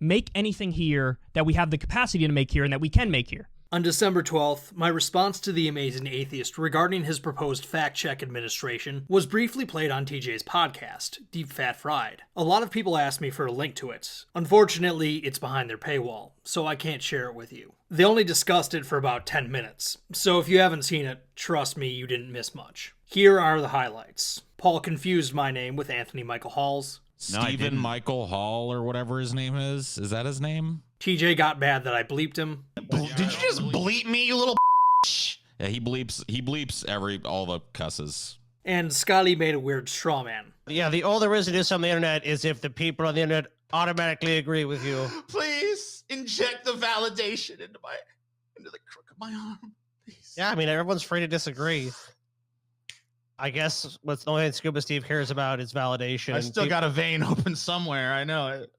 make anything here that we have the capacity to make here and that we can make here. On December 12th, my response to The Amazing Atheist regarding his proposed fact-check administration was briefly played on TJ's podcast, Deep Fat Fried. A lot of people asked me for a link to it. Unfortunately, it's behind their paywall, so I can't share it with you. They only discussed it for about 10 minutes, so if you haven't seen it, trust me, you didn't miss much. Here are the highlights. Paul confused my name with Anthony Michael Hall's. Stephen Michael Hall or whatever his name is. Is that his name? TJ got mad that I bleeped him. Did you just bleep me, you little Yeah, he bleeps all the cusses. And Scotty made a weird straw man. Yeah, the all there is to this on the internet is if the people on the internet automatically agree with you. Please inject the validation into the crook of my arm. Please. Yeah, I mean, everyone's free to disagree. I guess what's the only thing Scuba Steve cares about is validation. I still got a vein open somewhere. I know it.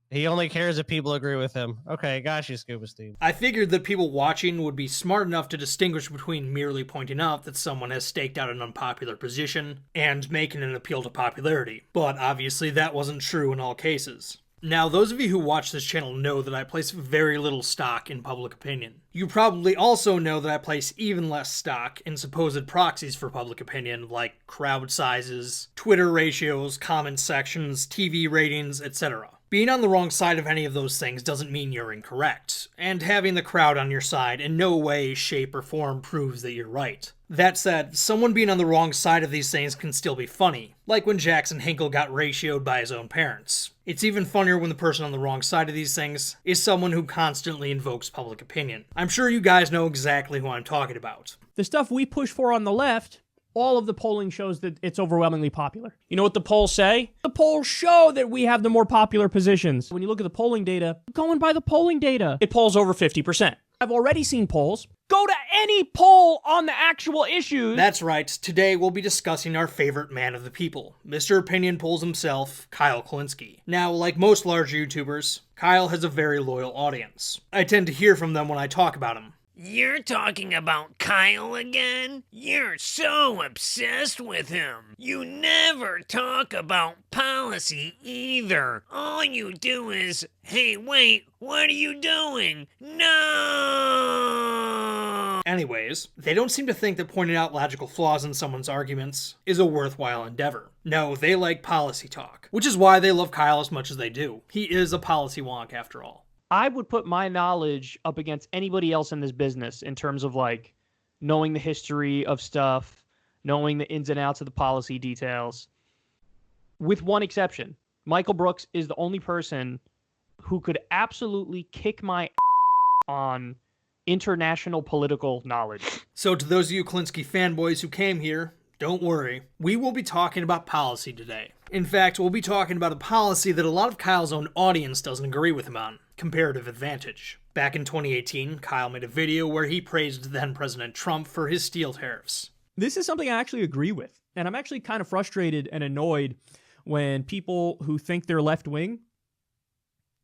He only cares if people agree with him. Okay, got you, Scuba Steve. I figured that people watching would be smart enough to distinguish between merely pointing out that someone has staked out an unpopular position and making an appeal to popularity. But obviously that wasn't true in all cases. Now, those of you who watch this channel know that I place very little stock in public opinion. You probably also know that I place even less stock in supposed proxies for public opinion, like crowd sizes, Twitter ratios, comment sections, TV ratings, etc. Being on the wrong side of any of those things doesn't mean you're incorrect, and having the crowd on your side in no way, shape, or form proves that you're right. That said, someone being on the wrong side of these things can still be funny, like when Jackson Hinkle got ratioed by his own parents. It's even funnier when the person on the wrong side of these things is someone who constantly invokes public opinion. I'm sure you guys know exactly who I'm talking about. The stuff we push for on the left, all of the polling shows that it's overwhelmingly popular. You know what the polls say? The polls show that we have the more popular positions. When you look at the polling data, going by the polling data, it polls over 50%. I've already seen polls. Go to any poll on the actual issues. That's right. Today we'll be discussing our favorite man of the people, Mr. Opinion Polls himself, Kyle Kulinski. Now, like most large YouTubers, Kyle has a very loyal audience. I tend to hear from them when I talk about him. You're talking about Kyle again? You're so obsessed with him. You never talk about policy either. All you do is, hey, wait, what are you doing? No! Anyways, they don't seem to think that pointing out logical flaws in someone's arguments is a worthwhile endeavor. No, they like policy talk, which is why they love Kyle as much as they do. He is a policy wonk after all. I would put my knowledge up against anybody else in this business in terms of like knowing the history of stuff, knowing the ins and outs of the policy details. With one exception, Michael Brooks is the only person who could absolutely kick my on international political knowledge. So to those of you Kulinski fanboys who came here, don't worry, we will be talking about policy today. In fact, we'll be talking about a policy that a lot of Kyle's own audience doesn't agree with him on. Comparative advantage. Back in 2018, Kyle made a video where he praised then-President Trump for his steel tariffs. This is something I actually agree with, and I'm actually kind of frustrated and annoyed when people who think they're left-wing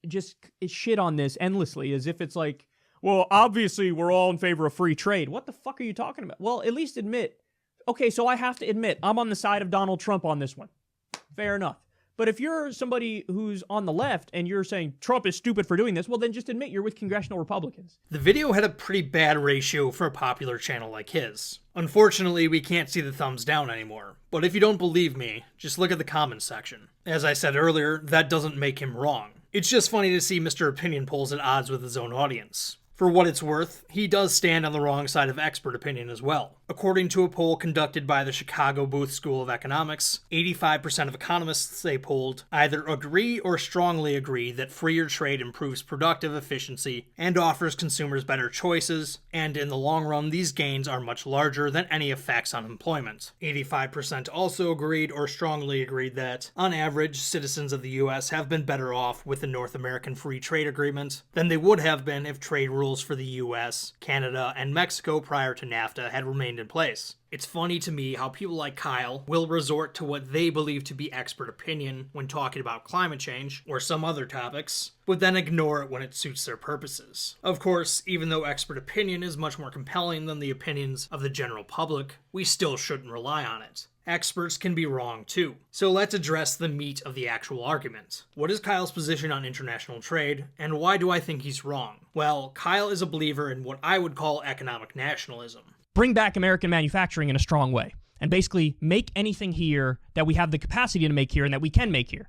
just shit on this endlessly, as if it's like, well, obviously we're all in favor of free trade. What the fuck are you talking about? Well, at least admit, okay, so I have to admit, I'm on the side of Donald Trump on this one. Fair enough. But if you're somebody who's on the left and you're saying Trump is stupid for doing this, well, then just admit you're with congressional Republicans. The video had a pretty bad ratio for a popular channel like his. Unfortunately, we can't see the thumbs down anymore. But if you don't believe me, just look at the comments section. As I said earlier, that doesn't make him wrong. It's just funny to see Mr. Opinion Polls at odds with his own audience. For what it's worth, he does stand on the wrong side of expert opinion as well. According to a poll conducted by the Chicago Booth School of Economics, 85% of economists they polled either agree or strongly agree that freer trade improves productive efficiency and offers consumers better choices, and in the long run, these gains are much larger than any effects on employment. 85% also agreed or strongly agreed that, on average, citizens of the US have been better off with the North American Free Trade Agreement than they would have been if trade rules for the US, Canada, and Mexico prior to NAFTA had remained in place. It's funny to me how people like Kyle will resort to what they believe to be expert opinion when talking about climate change or some other topics, but then ignore it when it suits their purposes. Of course, even though expert opinion is much more compelling than the opinions of the general public, we still shouldn't rely on it. Experts can be wrong too. So let's address the meat of the actual argument. What is Kyle's position on international trade, and why do I think he's wrong? Well, Kyle is a believer in what I would call economic nationalism. Bring back American manufacturing in a strong way, and basically make anything here that we have the capacity to make here and that we can make here.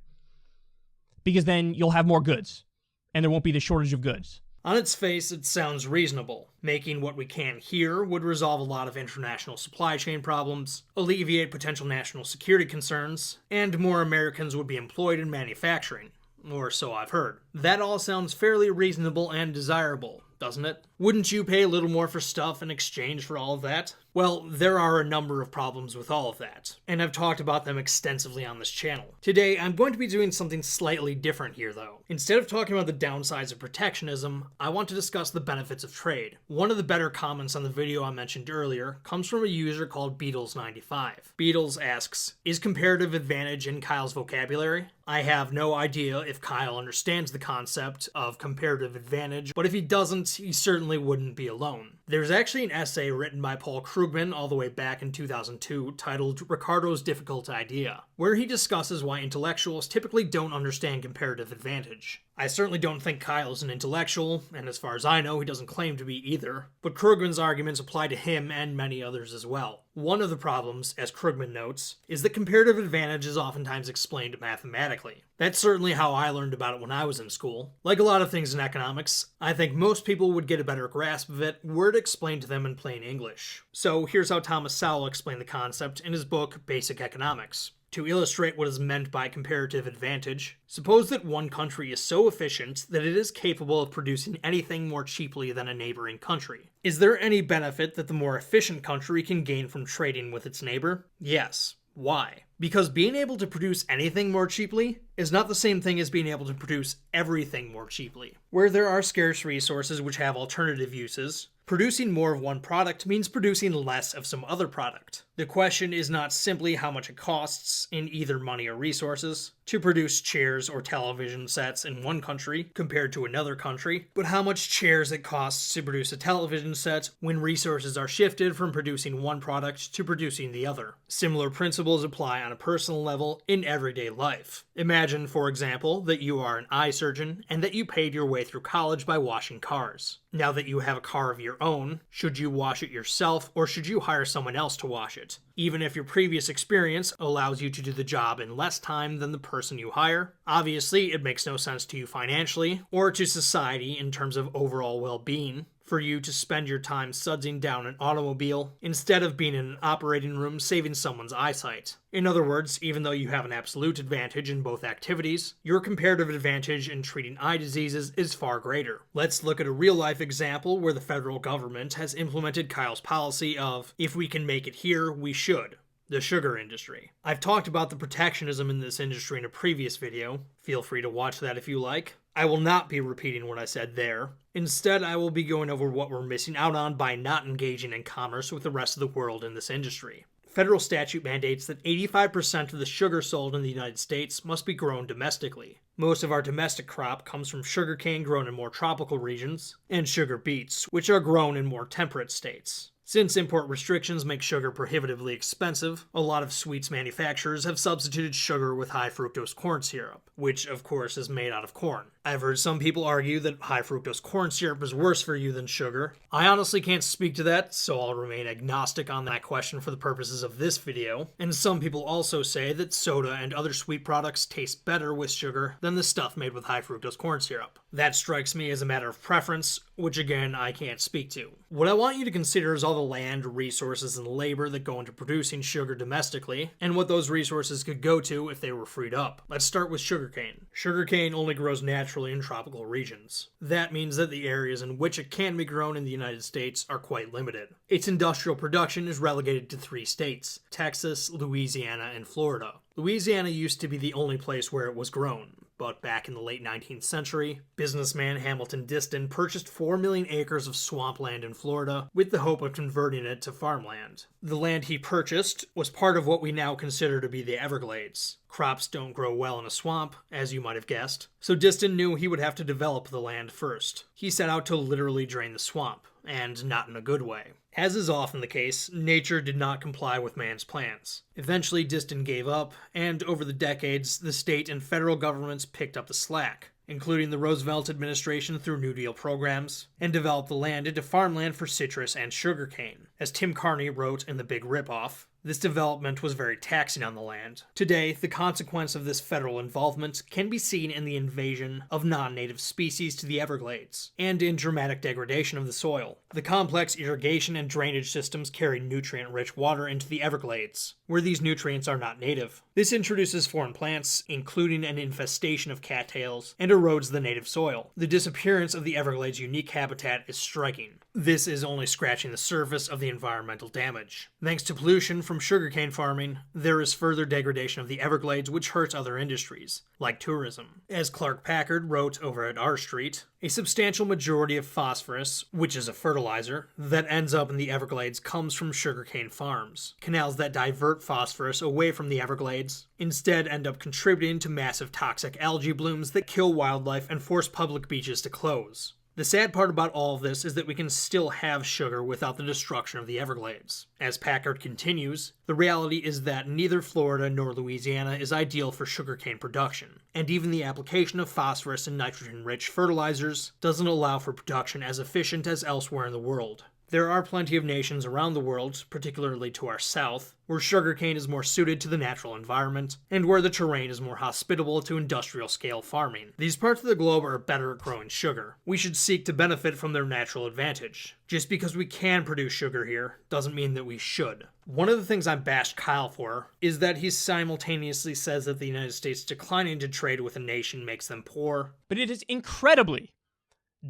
Because then you'll have more goods, and there won't be the shortage of goods. On its face, it sounds reasonable. Making what we can here would resolve a lot of international supply chain problems, alleviate potential national security concerns, and more Americans would be employed in manufacturing. Or so I've heard. That all sounds fairly reasonable and desirable, doesn't it? Wouldn't you pay a little more for stuff in exchange for all of that? Well, there are a number of problems with all of that, and I've talked about them extensively on this channel. Today, I'm going to be doing something slightly different here, though. Instead of talking about the downsides of protectionism, I want to discuss the benefits of trade. One of the better comments on the video I mentioned earlier comes from a user called Beatles95. Beatles asks, is comparative advantage in Kyle's vocabulary? I have no idea if Kyle understands the concept of comparative advantage, but if he doesn't, he certainly wouldn't be alone. There's actually an essay written by Paul Krugman all the way back in 2002 titled Ricardo's Difficult Idea, where he discusses why intellectuals typically don't understand comparative advantage. I certainly don't think Kyle is an intellectual, and as far as I know, he doesn't claim to be either, but Krugman's arguments apply to him and many others as well. One of the problems, as Krugman notes, is that comparative advantage is oftentimes explained mathematically. That's certainly how I learned about it when I was in school. Like a lot of things in economics, I think most people would get a better grasp of it were it explained to them in plain English. So here's how Thomas Sowell explained the concept in his book, Basic Economics. To illustrate what is meant by comparative advantage, suppose that one country is so efficient that it is capable of producing anything more cheaply than a neighboring country. Is there any benefit that the more efficient country can gain from trading with its neighbor? Yes. Why? Because being able to produce anything more cheaply is not the same thing as being able to produce everything more cheaply. Where there are scarce resources which have alternative uses, producing more of one product means producing less of some other product. The question is not simply how much it costs, in either money or resources, to produce chairs or television sets in one country compared to another country, but how much chairs it costs to produce a television set when resources are shifted from producing one product to producing the other. Similar principles apply on a personal level in everyday life. Imagine, for example, that you are an eye surgeon and that you paid your way through college by washing cars. Now that you have a car of your own, should you wash it yourself or should you hire someone else to wash it? Even if your previous experience allows you to do the job in less time than the person you hire, obviously it makes no sense to you financially or to society in terms of overall well-being for you to spend your time sudsing down an automobile instead of being in an operating room saving someone's eyesight. In other words, even though you have an absolute advantage in both activities, your comparative advantage in treating eye diseases is far greater. Let's look at a real-life example where the federal government has implemented Kyle's policy of, if we can make it here, we should. The sugar industry. I've talked about the protectionism in this industry in a previous video. Feel free to watch that if you like. I will not be repeating what I said there. Instead, I will be going over what we're missing out on by not engaging in commerce with the rest of the world in this industry. Federal statute mandates that 85% of the sugar sold in the United States must be grown domestically. Most of our domestic crop comes from sugarcane grown in more tropical regions, and sugar beets, which are grown in more temperate states. Since import restrictions make sugar prohibitively expensive, a lot of sweets manufacturers have substituted sugar with high fructose corn syrup, which of course is made out of corn. I've heard some people argue that high fructose corn syrup is worse for you than sugar. I honestly can't speak to that, so I'll remain agnostic on that question for the purposes of this video. And some people also say that soda and other sweet products taste better with sugar than the stuff made with high fructose corn syrup. That strikes me as a matter of preference, which again, I can't speak to. What I want you to consider is all the land, resources, and labor that go into producing sugar domestically, and what those resources could go to if they were freed up. Let's start with sugarcane. Sugarcane only grows naturally in tropical regions. That means that the areas in which it can be grown in the United States are quite limited. Its industrial production is relegated to 3 states: Texas, Louisiana, and Florida. Louisiana used to be the only place where it was grown. But back in the late 19th century, businessman Hamilton Diston purchased 4 million acres of swampland in Florida with the hope of converting it to farmland. The land he purchased was part of what we now consider to be the Everglades. Crops don't grow well in a swamp, as you might have guessed, so Diston knew he would have to develop the land first. He set out to literally drain the swamp, and not in a good way. As is often the case, nature did not comply with man's plans. Eventually, Diston gave up, and over the decades, the state and federal governments picked up the slack, including the Roosevelt administration through New Deal programs, and developed the land into farmland for citrus and sugarcane. As Tim Carney wrote in The Big Ripoff, this development was very taxing on the land. Today, the consequence of this federal involvement can be seen in the invasion of non-native species to the Everglades, and in dramatic degradation of the soil. The complex irrigation and drainage systems carry nutrient-rich water into the Everglades, where these nutrients are not native. This introduces foreign plants, including an infestation of cattails, and erodes the native soil. The disappearance of the Everglades' unique habitat is striking. This is only scratching the surface of the environmental damage. Thanks to pollution from sugarcane farming, there is further degradation of the Everglades, which hurts other industries, like tourism. As Clark Packard wrote over at R Street, a substantial majority of phosphorus, which is a fertilizer, that ends up in the Everglades comes from sugarcane farms. Canals that divert phosphorus away from the Everglades instead end up contributing to massive toxic algae blooms that kill wildlife and force public beaches to close. The sad part about all of this is that we can still have sugar without the destruction of the Everglades. As Packard continues, the reality is that neither Florida nor Louisiana is ideal for sugarcane production, and even the application of phosphorus and nitrogen-rich fertilizers doesn't allow for production as efficient as elsewhere in the world. There are plenty of nations around the world, particularly to our south, where sugarcane is more suited to the natural environment, and where the terrain is more hospitable to industrial-scale farming. These parts of the globe are better at growing sugar. We should seek to benefit from their natural advantage. Just because we can produce sugar here doesn't mean that we should. One of the things I bashed Kyle for is that he simultaneously says that the United States declining to trade with a nation makes them poor. But it is incredibly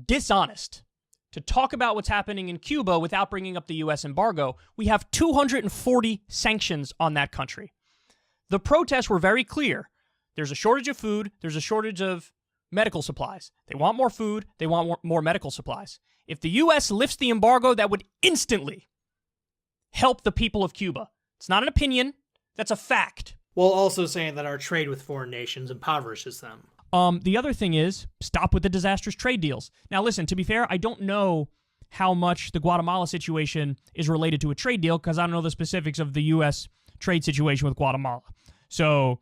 dishonest to talk about what's happening in Cuba without bringing up the U.S. embargo. We have 240 sanctions on that country. The protests were very clear. There's a shortage of food. There's a shortage of medical supplies. They want more food. They want more medical supplies. If the U.S. lifts the embargo, that would instantly help the people of Cuba. It's not an opinion. That's a fact. While also saying that our trade with foreign nations impoverishes them. The other thing is, stop with the disastrous trade deals. Now listen, to be fair, I don't know how much the Guatemala situation is related to a trade deal because I don't know the specifics of the U.S. trade situation with Guatemala. So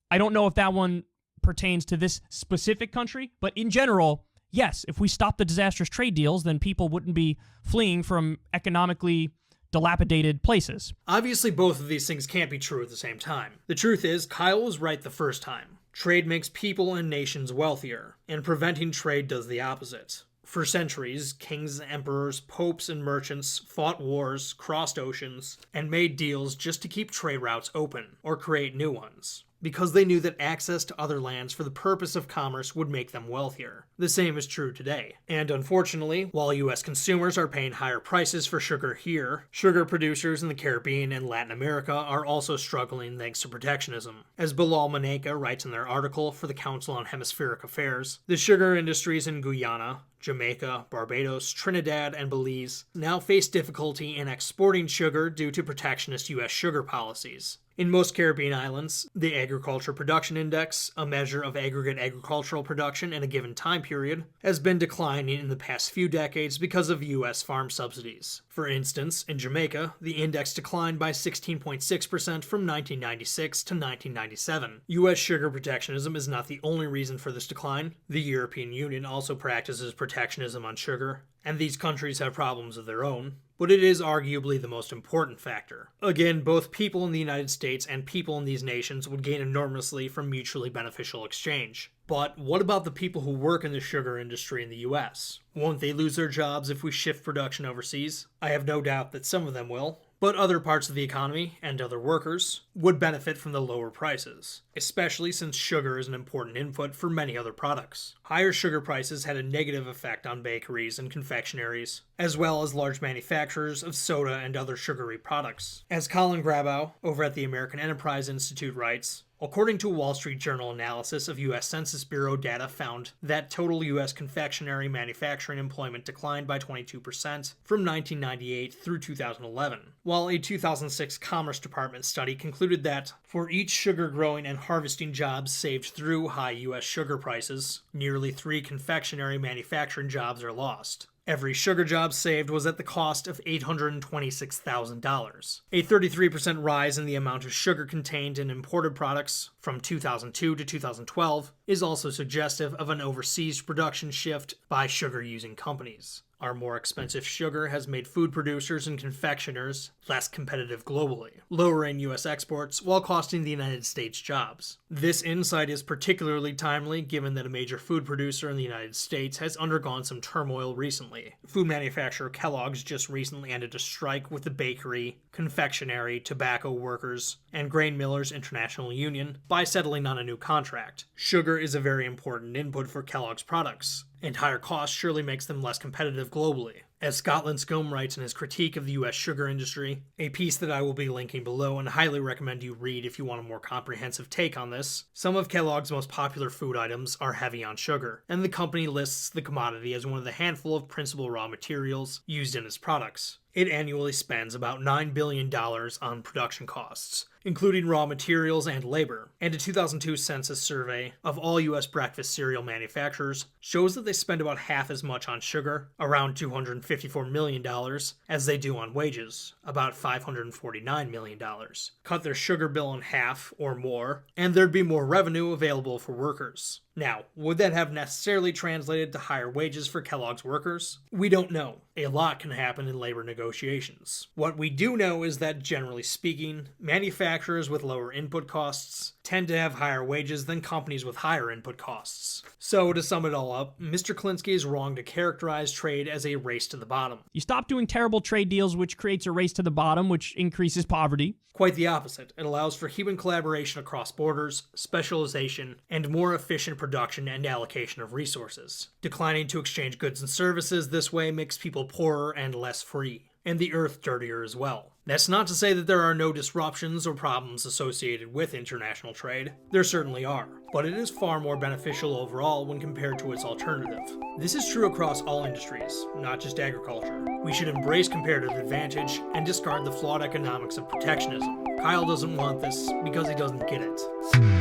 I don't know if that one pertains to this specific country, but in general, yes, if we stop the disastrous trade deals, then people wouldn't be fleeing from economically dilapidated places. Obviously, both of these things can't be true at the same time. The truth is, Kyle was right the first time. Trade makes people and nations wealthier, and preventing trade does the opposite. For centuries, kings, emperors, popes, and merchants fought wars, crossed oceans, and made deals just to keep trade routes open, or create new ones, because they knew that access to other lands for the purpose of commerce would make them wealthier. The same is true today. And unfortunately, while U.S. consumers are paying higher prices for sugar here, sugar producers in the Caribbean and Latin America are also struggling thanks to protectionism. As Bilal Maneka writes in their article for the Council on Hemispheric Affairs, the sugar industries in Guyana, Jamaica, Barbados, Trinidad, and Belize now face difficulty in exporting sugar due to protectionist U.S. sugar policies. In most Caribbean islands, the Agriculture Production Index, a measure of aggregate agricultural production in a given time period, has been declining in the past few decades because of U.S. farm subsidies. For instance, in Jamaica, the index declined by 16.6% from 1996 to 1997. U.S. sugar protectionism is not the only reason for this decline. The European Union also practices protectionism on sugar, and these countries have problems of their own, but it is arguably the most important factor. Again, both people in the United States and people in these nations would gain enormously from mutually beneficial exchange. But what about the people who work in the sugar industry in the US? Won't they lose their jobs if we shift production overseas? I have no doubt that some of them will, but other parts of the economy and other workers would benefit from the lower prices, especially since sugar is an important input for many other products. Higher sugar prices had a negative effect on bakeries and confectionaries, as well as large manufacturers of soda and other sugary products. As Colin Grabow over at the American Enterprise Institute writes, according to a Wall Street Journal analysis of U.S. Census Bureau data found that total U.S. confectionery manufacturing employment declined by 22% from 1998 through 2011, while a 2006 Commerce Department study concluded that for each sugar growing and harvesting jobs saved through high U.S. sugar prices, nearly 3 confectionery manufacturing jobs are lost. Every sugar job saved was at the cost of $826,000. A 33% rise in the amount of sugar contained in imported products from 2002 to 2012 is also suggestive of an overseas production shift by sugar-using companies. Our more expensive sugar has made food producers and confectioners less competitive globally, lowering U.S. exports while costing the United States jobs. This insight is particularly timely given that a major food producer in the United States has undergone some turmoil recently. Food manufacturer Kellogg's just recently ended a strike with the Bakery, Confectionery, Tobacco Workers, and Grain Millers International Union by settling on a new contract. Sugar is a very important input for Kellogg's products, and higher costs surely makes them less competitive globally. As Scotland Scombe writes in his critique of the U.S. sugar industry, a piece that I will be linking below and highly recommend you read if you want a more comprehensive take on this, some of Kellogg's most popular food items are heavy on sugar, and the company lists the commodity as one of the handful of principal raw materials used in its products. It annually spends about $9 billion on production costs, including raw materials and labor, and a 2002 census survey of all U.S. breakfast cereal manufacturers shows that they spend about half as much on sugar, around $254 million, as they do on wages, about $549 million. Cut their sugar bill in half or more, and there'd be more revenue available for workers. Now, would that have necessarily translated to higher wages for Kellogg's workers? We don't know. A lot can happen in labor negotiations. What we do know is that, generally speaking, manufacturers with lower input costs tend to have higher wages than companies with higher input costs. So, to sum it all up, Mr. Kulinski is wrong to characterize trade as a race to the bottom. You stop doing terrible trade deals, which creates a race to the bottom, which increases poverty. Quite the opposite. It allows for human collaboration across borders, specialization, and more efficient production and allocation of resources. Declining to exchange goods and services this way makes people poorer and less free, and the earth dirtier as well. That's not to say that there are no disruptions or problems associated with international trade. There certainly are, but it is far more beneficial overall when compared to its alternative. This is true across all industries, not just agriculture. We should embrace comparative advantage and discard the flawed economics of protectionism. Kyle doesn't want this because he doesn't get it.